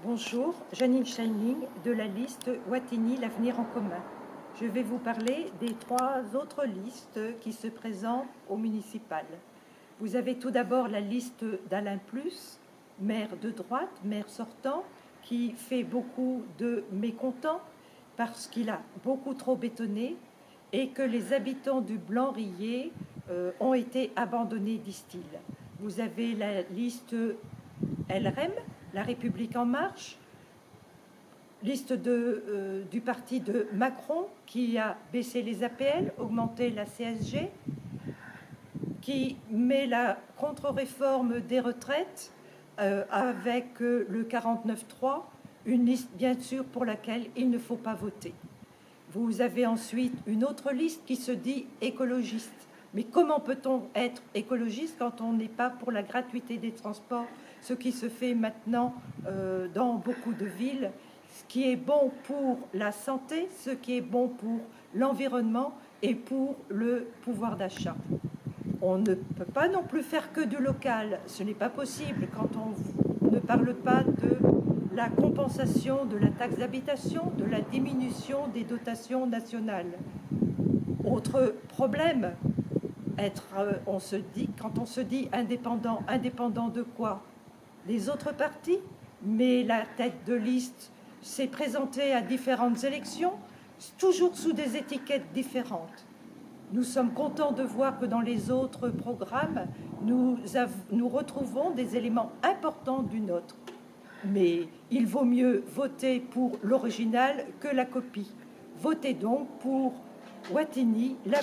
Bonjour, Janine Shining de la liste Wattignies, l'avenir en commun. Je vais vous parler des 3 autres listes qui se présentent au municipal. Vous avez tout d'abord la liste d'Alain Plus, maire de droite, maire sortant, qui fait beaucoup de mécontents parce qu'il a beaucoup trop bétonné et que les habitants du Blanc-Rillet ont été abandonnés, disent-ils. Vous avez la liste LREM, La République en marche, liste du parti de Macron qui a baissé les APL, augmenté la CSG, qui met la contre-réforme des retraites avec le 49.3, une liste bien sûr pour laquelle il ne faut pas voter. Vous avez ensuite une autre liste qui se dit écologiste. Mais comment peut-on être écologiste quand on n'est pas pour la gratuité des transports, ce qui se fait maintenant dans beaucoup de villes, ce qui est bon pour la santé, ce qui est bon pour l'environnement et pour le pouvoir d'achat. On ne peut pas non plus faire que du local, ce n'est pas possible quand on ne parle pas de la compensation de la taxe d'habitation, de la diminution des dotations nationales. Autre problème, quand on se dit indépendant, indépendant de quoi? Les autres partis, mais la tête de liste s'est présentée à différentes élections, toujours sous des étiquettes différentes. Nous sommes contents de voir que dans les autres programmes, nous retrouvons des éléments importants du nôtre. Mais il vaut mieux voter pour l'original que la copie. Votez donc pour Wattignies,